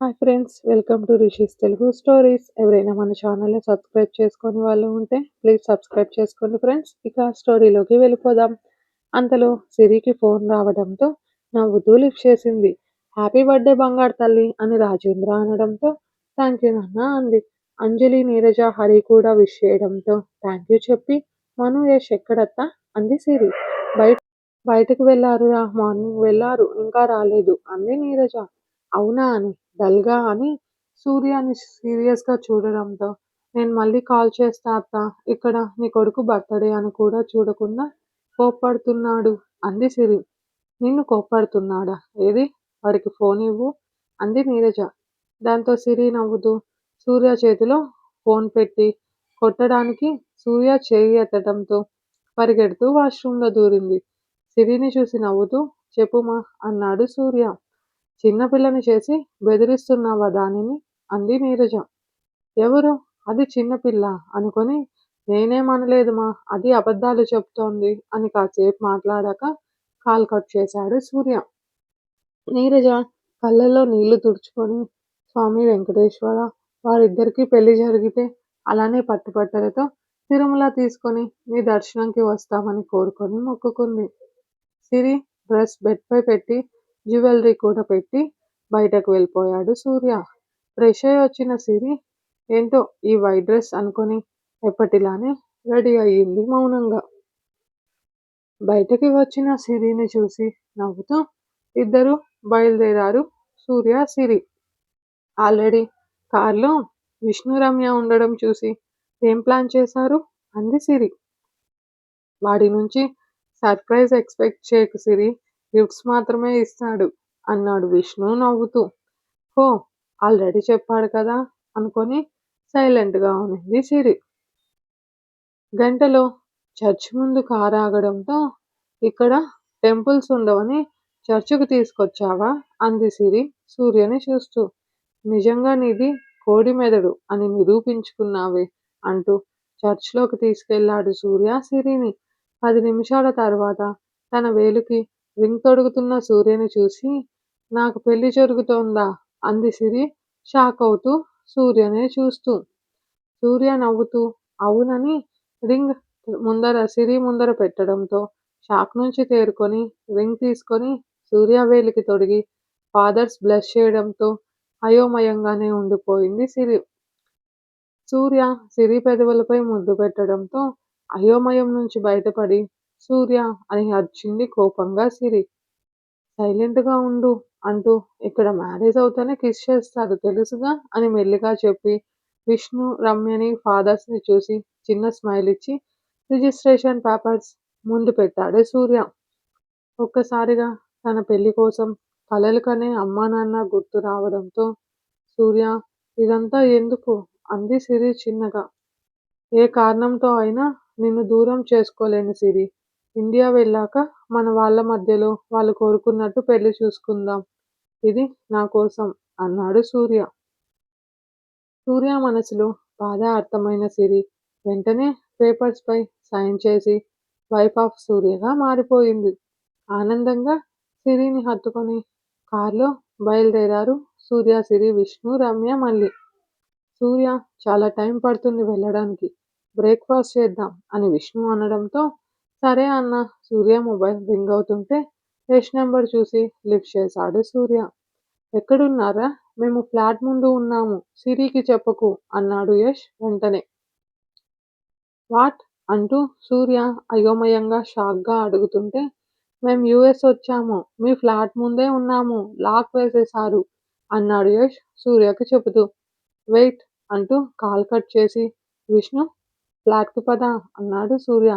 Hi friends, welcome to rishis Telugu stories. ఎవరైనా మన ఛానల్ని సబ్స్క్రైబ్ చేసుకొని వాళ్ళు ఉంటే ప్లీజ్ సబ్స్క్రైబ్ చేసుకోండి ఫ్రెండ్స్. ఇక స్టోరీలోకి వెళ్ళిపోదాం. అంతలో సిరికి ఫోన్ రావడంతో నవ్వుతూ లిఫ్ట్ చేసింది. హ్యాపీ బర్త్డే బంగారు తల్లి అని రాజేంద్ర అనడంతో థ్యాంక్ యూ నాన్న అంది. అంజలి, నీరజ, హరి కూడా విష్ చేయడంతో థ్యాంక్ యూ చెప్పి మను, యష్ ఎక్కడత్తా అంది సిరి. బయట బయటకు వెళ్ళారురా, మార్నింగ్ వెళ్ళారు, ఇంకా రాలేదు అంది నీరజ. అవునా అని డల్‌గా అని సూర్యని సీరియస్‌గా చూడడంతో నేను మళ్ళీ కాల్ చేస్తా అత్త. ఇక్కడ నీ కొడుకు బర్త్‌డే అని కూడా చూడకుండా కోప్పడుతున్నాడు అంది సిరి. నిన్ను కోప్పడుతున్నాడా? ఏది? వాడికి ఫోన్ ఇవ్వు అంది నీరజ. దాంతో సిరి నవ్వుతూ సూర్య చేతిలో ఫోన్ పెట్టి కొట్టడానికి సూర్య చేయి ఎత్తడంతో పరిగెడుతూ వాష్‌రూమ్‌లో దూరింది. సిరిని చూసి నవ్వుతూ చెప్పుమా అన్నాడు సూర్య. చిన్నపిల్లని చేసి బెదిరిస్తున్నావా దానిని అంది నీరజ. ఎవరు? అది చిన్నపిల్ల అనుకొని నేనేమనలేదు మా, అది అబద్ధాలు చెప్తోంది అని కాసేపు మాట్లాడాక కాల్ కట్ చేశాడు సూర్య. నీరజ కళ్ళల్లో నీళ్లు తుడుచుకొని స్వామి వెంకటేశ్వర, వారిద్దరికీ పెళ్లి జరిగితే అలానే పట్టుబట్టలతో తిరుమల తీసుకొని నీ దర్శనంకి వస్తామని కోరుకొని మొక్కుకుంది. సిరి డ్రెస్ బెడ్ పై పెట్టి జ్యువెలరీ కూడా పెట్టి బయటకు వెళ్ళిపోయాడు సూర్య. ఫ్రెష్ అయి వచ్చిన సిరి ఏంటో ఈ వైట్ డ్రెస్ అనుకొని ఎప్పటిలానే రెడీ అయ్యింది మౌనంగా. బయటకి వచ్చిన సిరిని చూసి నవ్వుతూ ఇద్దరు బయలుదేరారు సూర్య, సిరి. ఆల్రెడీ కార్లో విష్ణు, రమ్య ఉండడం చూసి ఏం ప్లాన్ చేశారు అంది సిరి. వాడి నుంచి సర్ప్రైజ్ ఎక్స్పెక్ట్ చేయకు సిరి, గిఫ్ట్స్ మాత్రమే ఇస్తాడు అన్నాడు విష్ణు నవ్వుతూ. హో, ఆల్రెడీ చెప్పాడు కదా అనుకొని సైలెంట్గా ఉన్నింది సిరి. గంటలో చర్చి ముందు కారు ఆగడంతో ఇక్కడ టెంపుల్స్ ఉండవని చర్చికి తీసుకొచ్చావా అంది సిరి సూర్యని చూస్తూ. నిజంగా నీది కోడి మెదడు అని నిరూపించుకున్నావే అంటూ చర్చ్లోకి తీసుకెళ్లాడు సూర్య సిరిని. 10 నిమిషాల తర్వాత తన వేలుకి రింగ్ తొడుగుతున్న సూర్యని చూసి నాకు పెళ్లి జరుగుతోందా అంది సిరి షాక్ అవుతూ సూర్యనే చూస్తూ. సూర్య నవ్వుతూ అవునని రింగ్ సిరి ముందర పెట్టడంతో షాక్ నుంచి తేరుకొని రింగ్ తీసుకొని సూర్య వేలికి తొడిగి ఫాదర్స్ బ్లెస్ చేయడంతో అయోమయంగానే ఉండిపోయింది సిరి. సూర్య సిరి పెదవులపై ముద్దు పెట్టడంతో అయోమయం నుంచి బయటపడి సూర్య అని అరిచింది కోపంగా సిరి. సైలెంట్గా ఉండు అంటూ ఇక్కడ మ్యారేజ్ అవుతానే కిస్ చేస్తారు తెలుసుగా అని మెల్లిగా చెప్పి విష్ణు, రమ్యని, ఫాదర్స్ని చూసి చిన్న స్మైల్ ఇచ్చి రిజిస్ట్రేషన్ పేపర్స్ ముందు పెట్టాడు సూర్య. ఒక్కసారిగా తన పెళ్లి కోసం కలలు కనే అమ్మా నాన్న గుర్తు రావడంతో సూర్య ఇదంతా ఎందుకు అంది సిరి చిన్నగా. ఏ కారణంతో అయినా నిన్ను దూరం చేసుకోలేను సిరి. ఇండియా వెళ్ళాక మన వాళ్ళ మధ్యలో వాళ్ళు కోరుకున్నట్టు పెళ్లి చూసుకుందాం. ఇది నా కోసం అన్నాడు సూర్య. సూర్య మనసులో బాధ అర్థమైన సిరి వెంటనే పేపర్స్ పై సైన్ చేసి వైఫ్ ఆఫ్ సూర్యగా మారిపోయింది. ఆనందంగా సిరిని హత్తుకొని కార్లో బయలుదేరారు సూర్య, సిరి, విష్ణు, రమ్య మళ్ళీ. సూర్య చాలా టైం పడుతుంది వెళ్ళడానికి, బ్రేక్ఫాస్ట్ చేద్దాం అని విష్ణు అనడంతో సరే అన్న. సూర్య మొబైల్ రింగ్ అవుతుంటే యష్ నెంబర్ చూసి లిఫ్ట్ చేశాడు సూర్య. ఎక్కడున్నారా? మేము ఫ్లాట్ ముందు ఉన్నాము, సిరికి చెప్పకు అన్నాడు యష్ వెంటనే. వాట్ అంటూ సూర్య అయోమయంగా షాక్గా అడుగుతుంటే మేం యూఎస్ వచ్చాము, మీ ఫ్లాట్ ముందే ఉన్నాము, లాక్ వేసేశారు అన్నాడు యష్ సూర్యకి చెబుతూ. వెయిట్ అంటూ కాల్ కట్ చేసి విష్ణు ఫ్లాట్‌కి పద అన్నాడు సూర్య.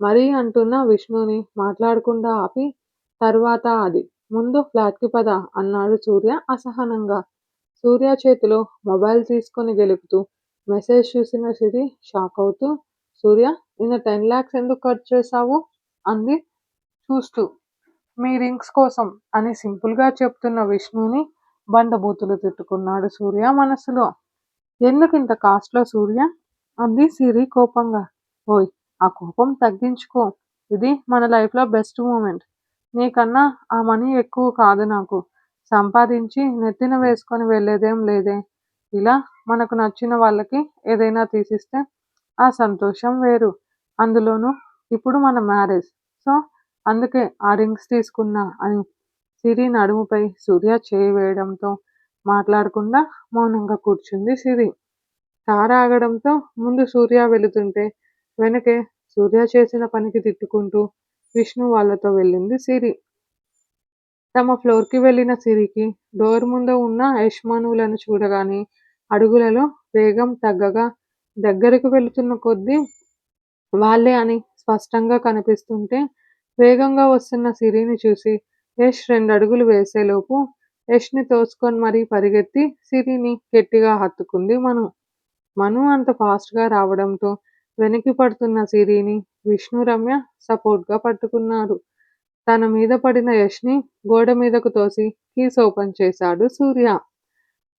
మరీ అంటున్న విష్ణుని మాట్లాడకుండా ఆపి తర్వాత అది, ముందు ఫ్లాట్‌కి పద అన్నాడు సూర్య అసహనంగా. సూర్య చేతిలో మొబైల్ తీసుకొని గెలుపుతూ మెసేజ్ చూసిన సిరి షాక్ అవుతూ సూర్య నిన్న 10 lakhs ఎందుకు కట్ చేశావు అంది చూస్తూ. మీ రింగ్స్ కోసం అని సింపుల్‌గా చెప్తున్న విష్ణుని బండబూతులు తిట్టుకున్నాడు సూర్య మనసులో. ఎందుకింత కాస్ట్‌లో సూర్య అంది సిరి కోపంగా. ఓయ్, ఆ కోపం తగ్గించుకో, ఇది మన లైఫ్‌లో బెస్ట్ మూమెంట్. నీకన్నా ఆ మనీ ఎక్కువ కాదు నాకు. సంపాదించి నెత్తిన వేసుకొని వెళ్ళేదేం లేదే. ఇలా మనకు నచ్చిన వాళ్ళకి ఏదైనా తీసిస్తే ఆ సంతోషం వేరు. అందులోనూ ఇప్పుడు మన మ్యారేజ్. సో, అందుకే ఆ రింగ్స్ తీసుకున్నా అని సిరి నడుముపై సూర్య చేయి వేయడంతో మాట్లాడకుండా మౌనంగా కూర్చుంది సిరి. కారు ఆగడంతో ముందు సూర్య వెళుతుంటే వెనకే సూర్య చేసిన పనికి తిట్టుకుంటూ విష్ణు వాళ్ళతో వెళ్ళింది సిరి. తమ ఫ్లోర్‌కి వెళ్ళిన సిరికి డోర్ ముందు ఉన్న యజమానులను చూడగానే అడుగులలో వేగం తగ్గగా దగ్గరకు వెళుతున్న కొద్దీ వాళ్ళే అని స్పష్టంగా కనిపిస్తుంటే వేగంగా వస్తున్న సిరిని చూసి యష్ 2 అడుగులు వేసేలోపు యష్‌ని తోసుకొని మరీ పరిగెత్తి సిరిని గట్టిగా హత్తుకుంది మను. మను అంత ఫాస్ట్‌గా రావడంతో వెనక్కి పడుతున్న సిరిని విష్ణు, రమ్య సపోర్ట్‌గా పట్టుకున్నారు. తన మీద పడిన యష్‌ని గోడ మీదకు తోసి కీస్ ఓపెన్ చేశాడు సూర్య.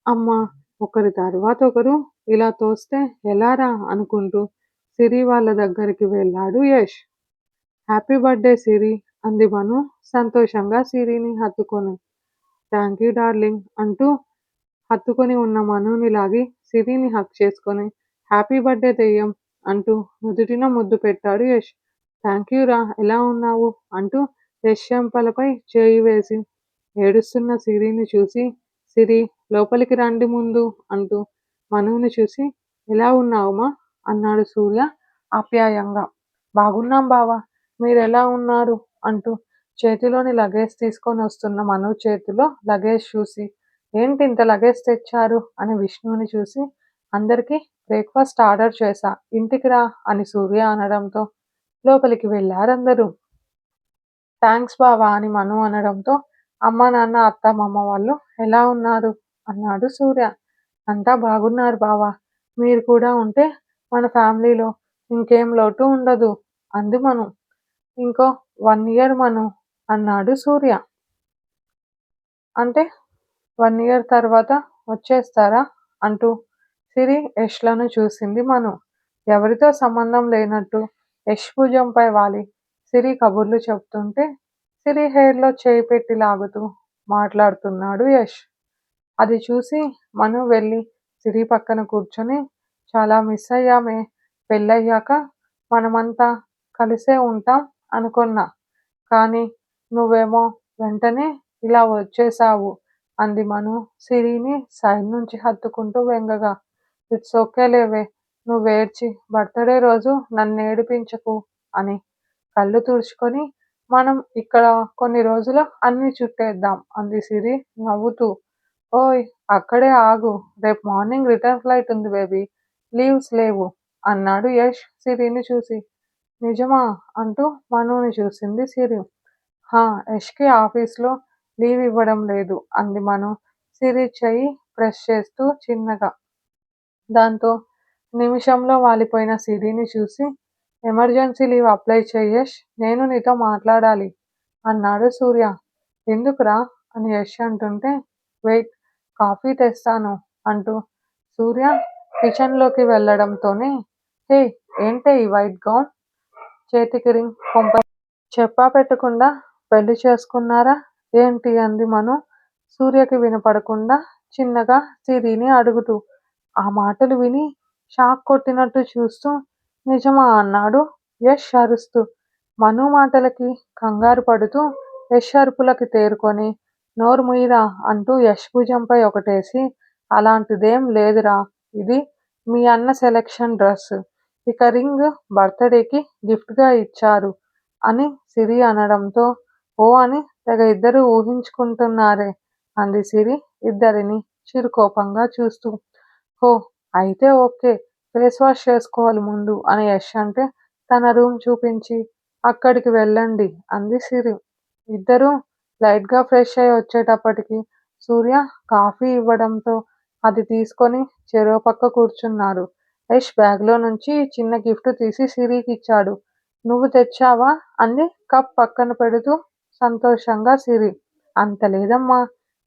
అమ్మా! ఒకరి తర్వాత ఒకరు ఇలా తోస్తే ఎలారా అనుకుంటూ సిరి వాళ్ళ దగ్గరికి వెళ్ళాడు యష్. హ్యాపీ బర్త్‌డే సిరి అంది మను సంతోషంగా సిరిని హత్తుకొని. థాంక్యూ డార్లింగ్ అంటూ హత్తుకొని ఉన్న మనుని లాగి సిరిని హగ్ చేసుకొని హ్యాపీ బర్త్‌డే దెయ్యం అంటూ నుదుటిన ముద్దు పెట్టాడు యష్. థాంక్యూ రా ఎలా ఉన్నావు అంటూ యష్ చెంపలపై చేయి వేసి ఏడుస్తున్న సిరిని చూసి సిరి లోపలికి రండి ముందు అంటూ మనుని చూసి ఎలా ఉన్నావుమా అన్నాడు సూర్య ఆప్యాయంగా. బాగున్నాం బావా మీరెలా ఉన్నారు అంటూ చేతిలోని లగేజ్ తీసుకొని వస్తున్న మను చేతిలో లగేజ్ చూసి ఏంటి ఇంత లగేజ్ తెచ్చారు అని విష్ణుని చూసి అందరికీ బ్రేక్ఫాస్ట్ ఆర్డర్ చేశా ఇంటికి రా అని సూర్య అనడంతో లోపలికి వెళ్ళారందరూ. థ్యాంక్స్ బావా అని మను అనడంతో అమ్మ నాన్న అత్త మామ వాళ్ళు ఎలా ఉన్నారు అన్నాడు సూర్య. అంతా బాగున్నారు బావా మీరు కూడా ఉంటే మన ఫ్యామిలీలో ఇంకేం లోటు ఉండదు అంది మను. ఇంకో 1 ఇయర్ మను అన్నాడు సూర్య. అంటే 1 ఇయర్ తర్వాత వచ్చేస్తారా అంటూ సిరి యష్లను చూసింది మను. ఎవరితో సంబంధం లేనట్టు యష్ భుజంపై వాలి సిరి కబుర్లు చెప్తుంటే సిరి హెయిర్‌లో చేయి పెట్టి లాగుతూ మాట్లాడుతున్నాడు యష్. అది చూసి మను వెళ్ళి సిరి పక్కన కూర్చొని చాలా మిస్ అయ్యామే పెళ్ళయ్యాక మనమంతా కలిసే ఉంటాం అనుకున్నా. కానీ నువ్వేమో వెంటనే ఇలా వచ్చేశావు అంది మను సిరిని సైడ్ నుంచి హత్తుకుంటూ వెంగగా. ఇట్స్ ఓకే లేవే నువ్వేడ్చి బర్త్‌డే రోజు నన్నేడిపించకు అని కళ్ళు తుడుచుకొని మనం ఇక్కడ కొన్ని రోజులు అన్నీ చుట్టేద్దాం అంది సిరి నవ్వుతూ. ఓయ్ అక్కడే ఆగు రేపు మార్నింగ్ రిటర్న్ ఫ్లైట్ ఉంది బేబీ లీవ్స్ లేవు అన్నాడు యష్ సిరిని చూసి. నిజమా అంటూ మనుని చూసింది సిరి. హా యష్‌కి ఆఫీస్‌లో లీవ్ ఇవ్వడం లేదు అంది మను సిరి చెయ్యి ప్రెస్ చేస్తూ చిన్నగా. దాంతో నిమిషంలో వాలిపోయిన సిరిని చూసి ఎమర్జెన్సీ లీవ్ అప్లై చెయ్ యష్ నేను నీతో మాట్లాడాలి అన్నాడు సూర్య. ఎందుకురా అని యష్ అంటుంటే వెయిట్ కాఫీ తెస్తాను అంటూ సూర్య కిచెన్లోకి వెళ్ళడంతోనే హే ఏంటే ఈ వైట్ గౌన్ చేతికి రింగ్ చెప్పా పెట్టకుండా పెళ్లి చేసుకున్నారా ఏంటి అంది మను సూర్యకి వినపడకుండా చిన్నగా సిరిని అడుగుతూ. ఆ మాటలు విని షాక్ కొట్టినట్టు చూస్తూ నిజమా అన్నాడు యష్ అరుస్తూ. మను మాటలకి కంగారు పడుతూ యష్ అరుపులకి తేరుకొని నోరు ముయ్యిరా అంటూ యష్ భుజంపై ఒకటేసి అలాంటిదేం లేదురా ఇది మీ అన్న సెలక్షన్ డ్రెస్ ఇక రింగ్ బర్త్‌డేకి గిఫ్ట్‌గా ఇచ్చారు అని సిరి అనడంతో ఓ అని తెగ ఇద్దరూ ఊహించుకుంటున్నారే అంది సిరి ఇద్దరిని చిరుకోపంగా చూస్తూ. హో అయితే ఓకే ఫేస్ వాష్ చేసుకోవాలి ముందు అని యష్ అంటే తన రూమ్ చూపించి అక్కడికి వెళ్ళండి అంది సిరి. ఇద్దరూ లైట్‌గా ఫ్రెష్ అయి వచ్చేటప్పటికి సూర్య కాఫీ ఇవ్వడంతో అది తీసుకొని చెరో పక్క కూర్చున్నారు. యష్ బ్యాగ్‌లో నుంచి చిన్న గిఫ్ట్ తీసి సిరికిచ్చాడు. నువ్వు తెచ్చావా అంది కప్ పక్కన పెడుతూ సంతోషంగా సిరి. అంత లేదమ్మా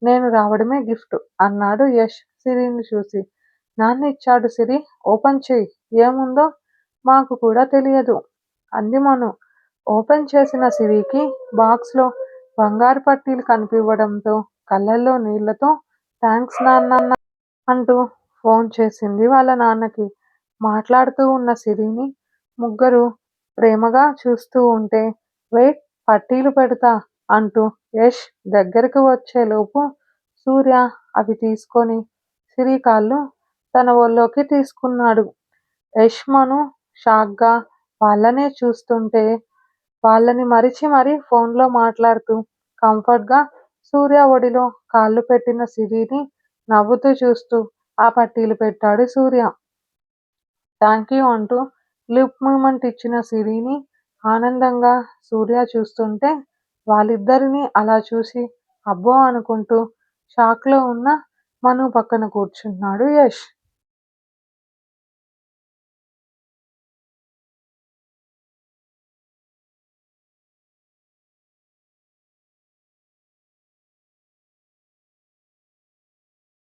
నేను రావడమే గిఫ్ట్ అన్నాడు యష్ సిరిని చూసి. నాన్న ఇచ్చాడు సిరి ఓపెన్ చెయ్యి ఏముందో మాకు కూడా తెలియదు అంది మను. ఓపెన్ చేసిన సిరికి బాక్స్‌లో బంగారు పట్టీలు కనిపివ్వడంతో కళ్ళల్లో నీళ్లతో థ్యాంక్స్ నాన్న అంటూ ఫోన్ చేసింది వాళ్ళ నాన్నకి. మాట్లాడుతూ ఉన్న సిరిని ముగ్గురు ప్రేమగా చూస్తూ ఉంటే వెయిట్ పట్టీలు పెడతా అంటూ యష్ దగ్గరకు వచ్చేలోపు సూర్య అవి తీసుకొని సిరి కాళ్ళు తన ఒళ్ళోకి తీసుకున్నాడు. యష్ మను షాక్గా వాళ్ళనే చూస్తుంటే వాళ్ళని మరిచి మరీ ఫోన్లో మాట్లాడుతూ కంఫర్ట్గా సూర్య ఒడిలో కాళ్ళు పెట్టిన సిరిని నవ్వుతూ చూస్తూ ఆ పట్టీలు పెట్టాడు సూర్య. థ్యాంక్ యూ అంటూ లిప్ మూమెంట్ ఇచ్చిన సిరిని ఆనందంగా సూర్య చూస్తుంటే వాళ్ళిద్దరినీ అలా చూసి అబ్బో అనుకుంటూ షాక్లో ఉన్న మను పక్కన కూర్చున్నాడు యష్.